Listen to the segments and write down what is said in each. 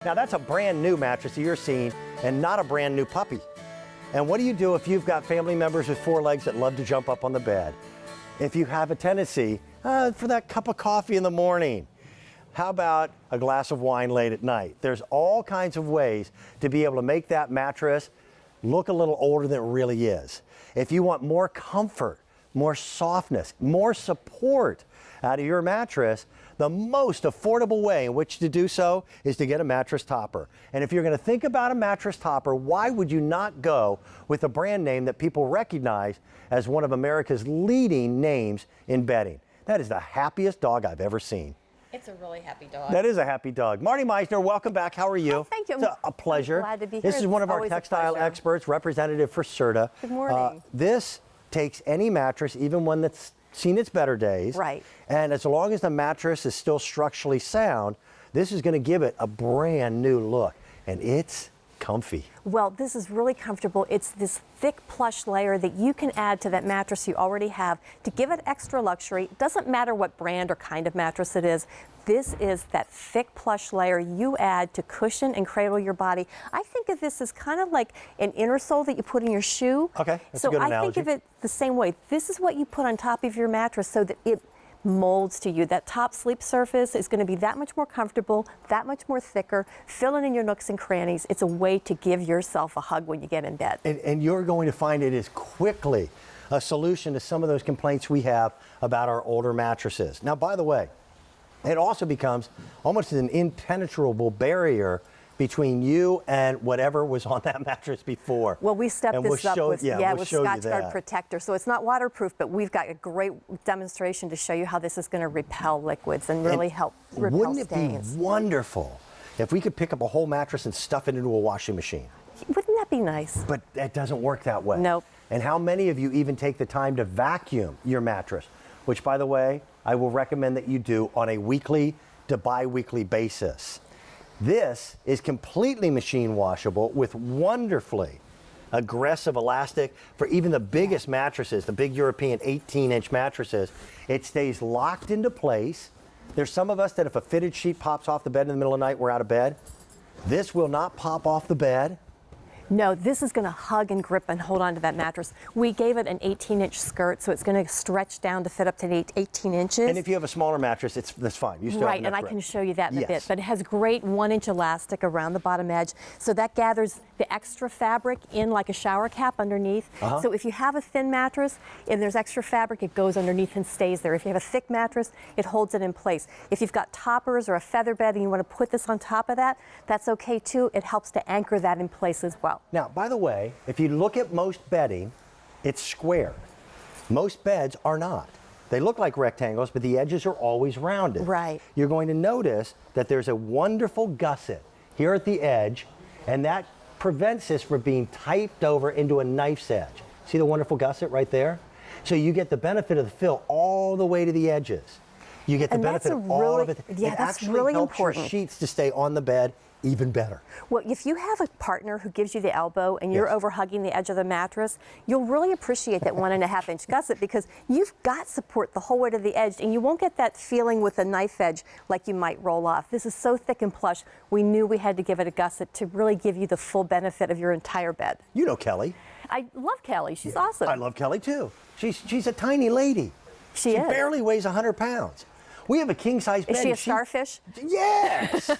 Now that's a brand new mattress that you're seeing and not a brand new puppy. And what do you do if you've got family members with four legs that love to jump up on the bed? If you have a tendency for that cup of coffee in the morning, how about a glass of wine late at night? There's all kinds of ways to be able to make that mattress look a little older than it really is. If you want more comfort, more softness, more support out of your mattress, the most affordable way in which to do so is to get a mattress topper. And if you're going to think about a mattress topper, why would you not go with a brand name that people recognize as one of America's leading names in bedding? That is the happiest dog I've ever seen. It's a really happy dog. That is a happy dog. Marty Meisner, welcome back. How are you? Oh, thank you. It's a pleasure. I'm glad to be here. This is one of our Always a textile pleasure. experts, representative for Serta. Good morning. This takes any mattress, even one that's seen its better days. Right. And as long as the mattress is still structurally sound, this is going to give it a brand new look. And it's comfy. Well, this is really comfortable. It's this thick plush layer that you can add to that mattress you already have to give it extra luxury. It doesn't matter what brand or kind of mattress it is. This is that thick plush layer you add to cushion and cradle your body. I think of this as kind of like an inner sole that you put in your shoe. Okay, that's so a good I analogy. think of it the same way. This is what you put on top of your mattress so that it molds to you. That top sleep surface is going to be that much more comfortable, that much more thicker, filling in your nooks and crannies. It's a way to give yourself a hug when you get in bed. And you're going to find it is quickly a solution to some of those complaints we have about our older mattresses. Now, by the way, it also becomes almost an impenetrable barrier between you and whatever was on that mattress before. Well, we stepped And this we'll up show- with, yeah, we'll with show you Scotch Guard that. Protector. So it's not waterproof, but we've got a great demonstration to show you how this is going to repel liquids and really help repel Wouldn't it stains. be wonderful if we could pick up a whole mattress and stuff it into a washing machine? Wouldn't that be nice? But that doesn't work that way. Nope. And how many of you even take the time to vacuum your mattress? Which, by the way, I will recommend that you do on a weekly to bi-weekly basis. This is completely machine washable with wonderfully aggressive elastic for even the biggest mattresses, the big European 18-inch mattresses. It stays locked into place. There's some of us that if a fitted sheet pops off the bed in the middle of the night, we're out of bed. This will not pop off the bed. No, this is going to hug and grip and hold on to that mattress. We gave it an 18-inch skirt, so it's going to stretch down to fit up to 18 inches. And if you have a smaller mattress, that's fine. You still have Right, enough and I grip. can show you that in a Yes. bit. But it has great 1-inch elastic around the bottom edge, so that gathers the extra fabric in like a shower cap underneath. So if you have a thin mattress and there's extra fabric, it goes underneath and stays there. If you have a thick mattress, it holds it in place. If you've got toppers or a feather bed and you want to put this on top of that, that's okay too. It helps to anchor that in place as well. Now, by the way, if you look at most bedding, it's square. Most beds are not. They look like rectangles, but the edges are always rounded. Right. You're going to notice that there's a wonderful gusset here at the edge, and that prevents this from being typed over into a knife's edge. See the wonderful gusset right there? So you get the benefit of the fill all the way to the edges. You get the And that's benefit a of all really- of it. yeah, it that's actually really helps important. your sheets to stay on the bed even better. Well, if you have a partner who gives you the elbow and you're Yes. over hugging the edge of the mattress, you'll really appreciate that 1.5-inch gusset because you've got support the whole way to the edge and you won't get that feeling with a knife edge like you might roll off. This is so thick and plush, we knew we had to give it a gusset to really give you the full benefit of your entire bed. You know Kelly. I love Kelly, she's awesome. I love Kelly too. She's a tiny lady. She is. Barely weighs 100 pounds. We have a king-size bed. Is she a and starfish? Yes.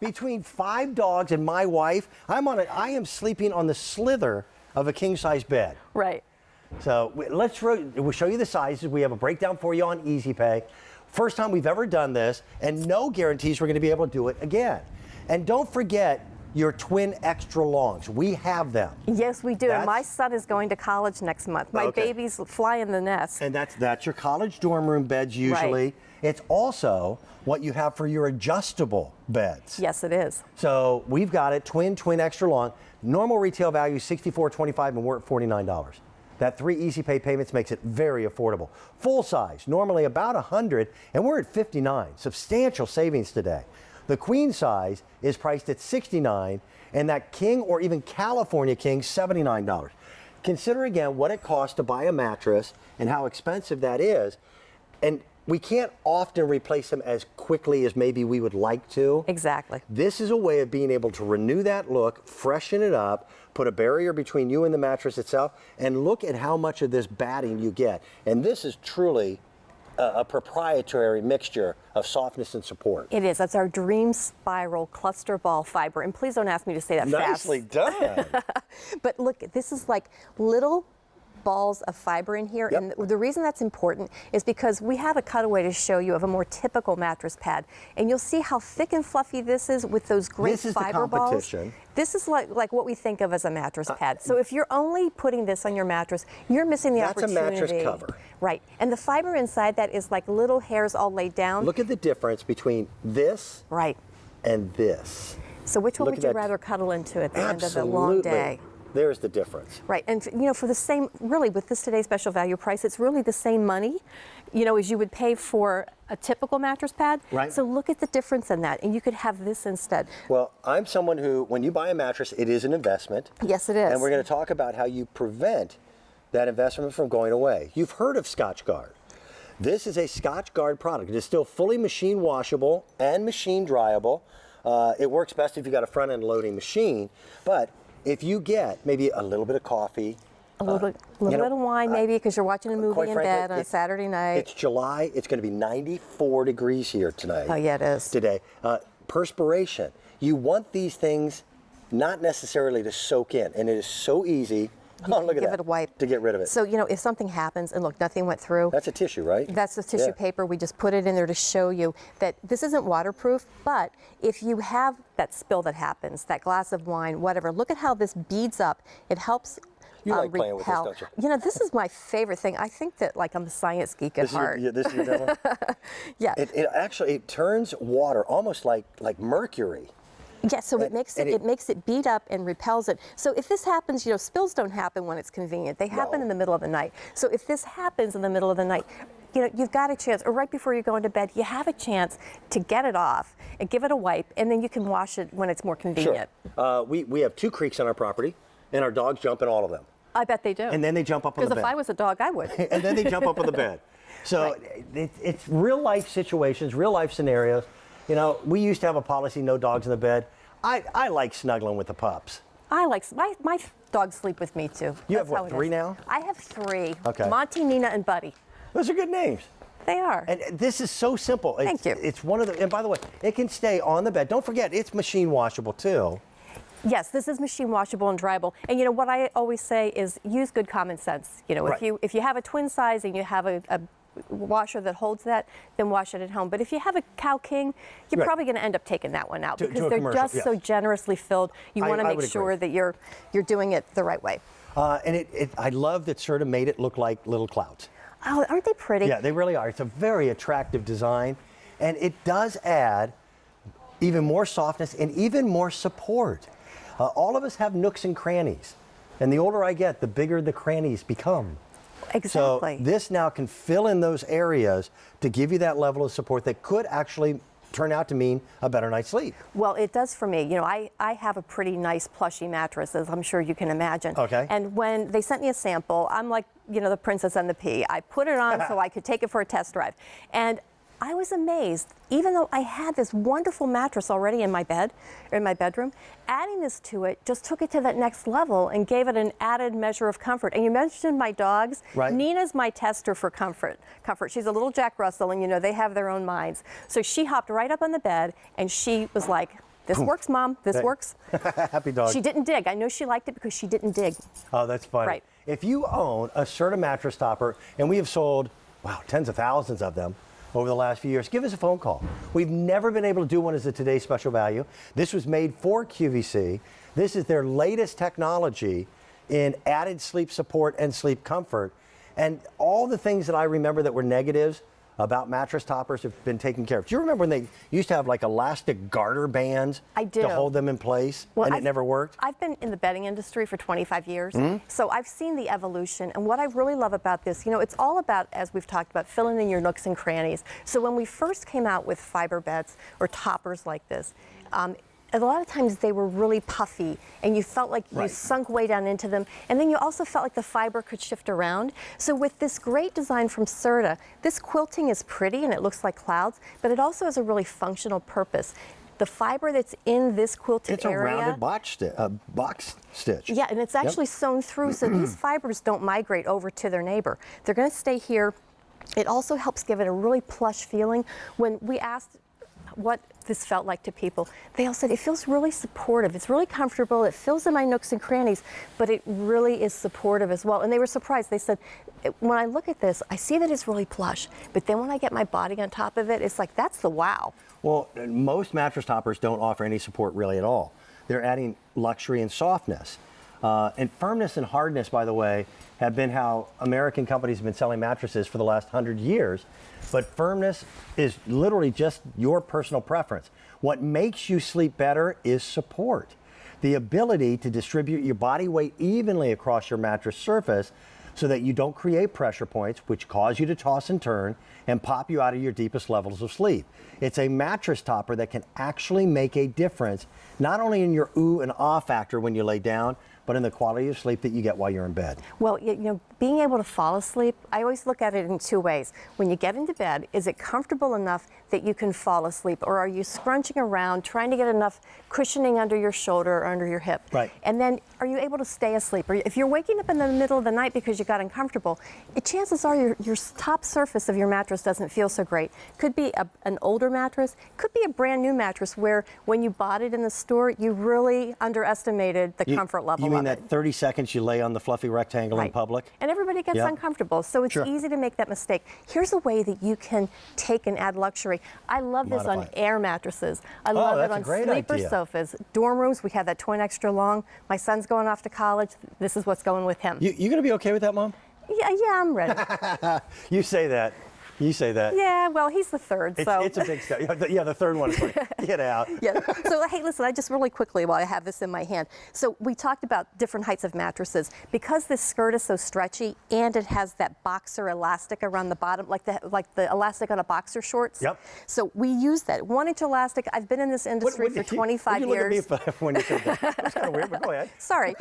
Between 5 dogs and my wife, I am sleeping on the slither of a king-size bed. Right. So we'll show you the sizes. We have a breakdown for you on Easy Pay. First time we've ever done this, and no guarantees we're going to be able to do it again. And don't forget your twin extra longs. We have them. Yes, we do. And That's- my son is going to college next month. My Okay. baby's flying the nest. And that's your college dorm room beds usually. Right. It's also what you have for your adjustable beds. Yes, it is. So we've got it, twin extra long. Normal retail value $64.25 and we're at $49. That 3 Easy Pay payments makes it very affordable. Full size, normally about $100 and we're at $59. Substantial savings today. The queen size is priced at $69 and that king or even California king, $79. Consider again what it costs to buy a mattress and how expensive that is. And we can't often replace them as quickly as maybe we would like to. Exactly. This is a way of being able to renew that look, freshen it up, put a barrier between you and the mattress itself, and look at how much of this batting you get. And this is truly a proprietary mixture of softness and support. It is. That's our Dream Spiral Cluster Ball Fiber. And please don't ask me to say that fast. Nicely done. But look, this is like little balls of fiber in here. Yep. And the reason that's important is because we have a cutaway to show you of a more typical mattress pad. And you'll see how thick and fluffy this is with those great This is the fiber balls. competition. This is like what we think of as a mattress pad. So if you're only putting this on your mattress, you're missing the That's a opportunity. mattress cover. Right. And the fiber inside that is like little hairs all laid down. Look at the difference between this Right. and this. So which one Look would at you that. rather cuddle into at the end of the Absolutely. long day? There's the difference. Right, and for the same, really with this today's special value price, it's really the same money, as you would pay for a typical mattress pad. Right. So look at the difference in that, and you could have this instead. Well, I'm someone who, when you buy a mattress, it is an investment. Yes, it is. And we're going to talk about how you prevent that investment from going away. You've heard of Scotch Guard. This is a Scotch Guard product. It is still fully machine washable and machine dryable. It works best if you've got a front end loading machine, but if you get maybe a little bit of coffee, a little bit of wine maybe because you're watching a movie quite in frankly, bed on a Saturday night. It's July. It's going to be 94 degrees here tonight. Oh, yeah, it is. Today. Perspiration. You want these things not necessarily to soak in, and it is so easy. Oh, look at Give that. it a wipe. To get rid of it. So, if something happens and look, nothing went through. That's a tissue, right? That's the tissue Yeah. paper. We just put it in there to show you that this isn't waterproof, but if you have that spill that happens, that glass of wine, whatever, look at how this beads up. It helps You like playing with this, repel. don't you? This is my favorite thing. I think that I'm a science geek at heart. This is your demo? Yeah. It actually turns water almost like mercury. Yeah, so it makes it beat up and repels it. So if this happens, spills don't happen when it's convenient. They happen No. in the middle of the night. So if this happens in the middle of the night, you've got a chance, or right before you go into bed, you have a chance to get it off and give it a wipe, and then you can wash it when it's more convenient. Sure. We have 2 creeks on our property, and our dogs jump in all of them. I bet they do. And then they jump up on the bed. Because if I was a dog, I would. And then they jump up on the bed. So it's real life situations, real life scenarios. We used to have a policy, no dogs in the bed. I like snuggling with the pups. I like my dogs sleep with me too. You That's have how what, it 3 is. now? I have 3. Okay. Monty, Nina, and Buddy. Those are good names. They are. And this is so simple. Thank you. It's one of the, and by the way, it can stay on the bed. Don't forget, it's machine washable too. Yes, this is machine washable and dryable. And what I always say is use good common sense. Right. If you have a twin size and you have a washer that holds that, then wash it at home. But if you have a Cow King, you're Right. probably going to end up taking that one out To because a they're commercial, just yes. so generously filled. You want to I make would sure agree. that you're doing it the right way. And I love that Serta made it look like little clouds. Oh, aren't they pretty? Yeah, they really are. It's a very attractive design, and it does add even more softness and even more support. All of us have nooks and crannies, and the older I get, the bigger the crannies become. Exactly. So this now can fill in those areas to give you that level of support that could actually turn out to mean a better night's sleep. Well, it does for me. I have a pretty nice plushy mattress, as I'm sure you can imagine. Okay. And when they sent me a sample, I'm like, the princess and the pea. I put it on so I could take it for a test drive. And I was amazed, even though I had this wonderful mattress already in my bed, or in my bedroom, adding this to it just took it to that next level and gave it an added measure of comfort. And you mentioned my dogs. Right. Nina's my tester for comfort. She's a little Jack Russell, and they have their own minds. So she hopped right up on the bed, and she was like, "This works, Mom. This works." Happy dog. She didn't dig. I know she liked it because she didn't dig. Oh, that's funny. Right. If you own a Serta mattress topper, and we have sold, tens of thousands of them over the last few years, give us a phone call. We've never been able to do one as a today's special value. This was made for QVC. This is their latest technology in added sleep support and sleep comfort. And all the things that I remember that were negatives about mattress toppers have been taken care of. Do you remember when they used to have like elastic garter bands I do. to hold them in place, and it never worked? I've been in the bedding industry for 25 years, Mm-hmm. so I've seen the evolution. And what I really love about this, it's all about, as we've talked about, filling in your nooks and crannies. So when we first came out with fiber beds or toppers like this, a lot of times they were really puffy, and you felt like you sunk way down into them, and then you also felt like the fiber could shift around. So with this great design from Serta, this quilting is pretty and it looks like clouds, but it also has a really functional purpose. The fiber that's in this quilted area. It's a rounded box stitch. Yeah, and it's actually sewn through, so these fibers don't migrate over to their neighbor. They're going to stay here. It also helps give it a really plush feeling. When we asked what this felt like to people, they all said it feels really supportive. It's really comfortable. It fills in my nooks and crannies, but it really is supportive as well. And they were surprised. They said, when I look at this, I see that it's really plush, but then when I get my body on top of it, it's like, that's the wow. Well, most mattress toppers don't offer any support really at all. They're adding luxury and softness. And firmness and hardness, by the way, have been how American companies have been selling mattresses for the last 100 years. But firmness is literally just your personal preference. What makes you sleep better is support. The ability to distribute your body weight evenly across your mattress surface so that you don't create pressure points which cause you to toss and turn and pop you out of your deepest levels of sleep. It's a mattress topper that can actually make a difference, not only in your ooh and ah factor when you lay down, but in the quality of sleep that you get while you're in bed. Well, you know, being able to fall asleep, I always look at it in two ways. When you get into bed, is it comfortable enough that you can fall asleep, or are you scrunching around trying to get enough cushioning under your shoulder or under your hip? Right. And then are you able to stay asleep? Or if you're waking up in the middle of the night because you got uncomfortable, chances are your top surface of your mattress doesn't feel so great. Could be an older mattress, could be a brand new mattress where when you bought it in the store, you really underestimated the comfort level You mean of that it. 30 seconds you lay on the fluffy rectangle in public? And everybody gets uncomfortable, so it's easy to make that mistake. Here's a way that you can take and add luxury. I love this on air mattresses. I love it on sleeper sofas. Dorm rooms, we have that twin extra long. My son's going off to college. This is what's going with him. You going to be okay with that, Mom? Yeah, I'm ready. You say that. You say that. Yeah, well, he's the third, so. It's a big step. Yeah, the third one is like, get out. Yeah. So, hey, listen, I just really quickly, while I have this in my hand. So we talked about different heights of mattresses. Because this skirt is so stretchy and it has that boxer elastic around the bottom, like the elastic on a boxer shorts. Yep. So we use that 1-inch elastic. I've been in this industry for 25 years. What did you look at me when you said that? That's kind of weird, but go ahead. Sorry.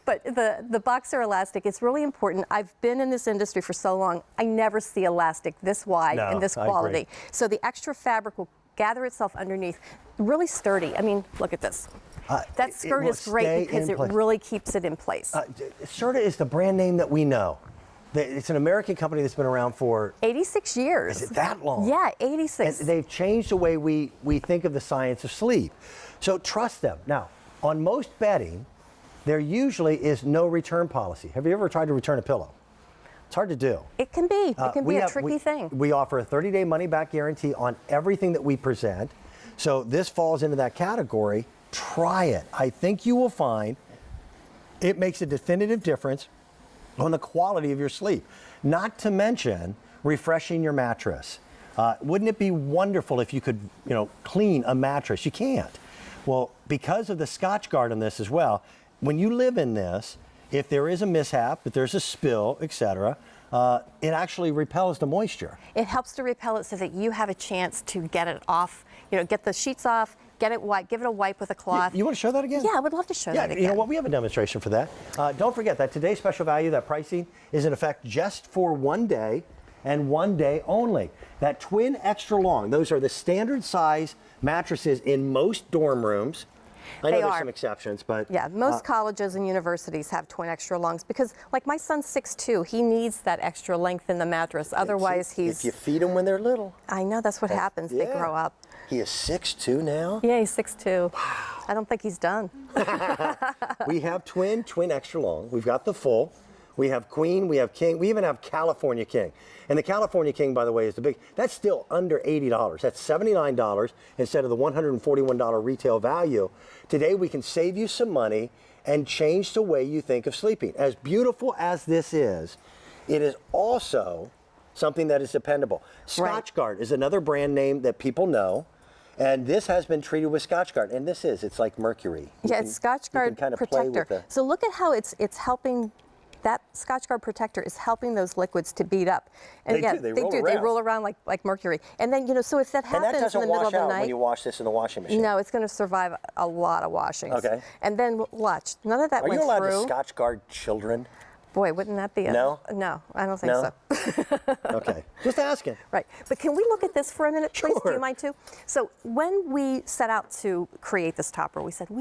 But the boxer elastic, it's really important. I've been in this industry for so long, I never see elastic this wide and this quality. So the extra fabric will gather itself underneath. Really sturdy. I mean, look at this. That skirt is great because it really keeps it in place. Serta is the brand name that we know. It's an American company that's been around for 86 years. Is it that long? Yeah, 86. And they've changed the way we think of the science of sleep. So trust them. Now, on most bedding, there usually is no return policy. Have you ever tried to return a pillow? It's hard to do. It can be. It can be a tricky thing. We offer a 30-day money-back guarantee on everything that we present. So this falls into that category. Try it. I think you will find it makes a definitive difference on the quality of your sleep. Not to mention refreshing your mattress. Wouldn't it be wonderful if you could, clean a mattress? You can't. Well, because of the Scotch Guard on this as well, when you live in this, if there is a mishap, if there's a spill, etc., it actually repels the moisture. It helps to repel it so that you have a chance to get it off, get the sheets off, get it wiped, give it a wipe with a cloth. You want to show that again? Yeah, I would love to show that again. You know what? We have a demonstration for that. Don't forget that today's special value, that pricing, is in effect just for one day and one day only. That twin extra long, those are the standard size mattresses in most dorm rooms. I know there's some exceptions, but... Yeah, most colleges and universities have twin extra longs because, like, my son's 6'2", he needs that extra length in the mattress. Otherwise, he's... If you feed them when they're little. I know, that's what happens. They grow up. He is 6'2" now? Yeah, he's 6'2". Wow. I don't think he's done. We have twin extra long. We've got the full. We have queen, we have king, we even have California king. And the California king, by the way, is the big, that's still under $80. That's $79 instead of the $141 retail value. Today we can save you some money and change the way you think of sleeping. As beautiful as this is, it is also something that is dependable. Scotch Guard is another brand name that people know. And this has been treated with Scotch Guard, and it's like mercury. It's Scotch Guard Protector. So look at how it's helping that Scotch Guard protector is helping those liquids to beat up. And They yeah, do. They they roll do. They around. roll around like mercury. And then, you know, so if that And happens that in doesn't the middle wash of the out night, when you wash this in the washing machine. no, it's going to survive a lot of washings. Okay. And then watch, none of that Are went you allowed through. to Scotch Guard children? Boy, wouldn't that be a... No? No, I don't think No? so. Okay. Just asking. Right. But can we look at this for a minute, please? Do Sure. you mind too? So when we set out to create this topper, we said we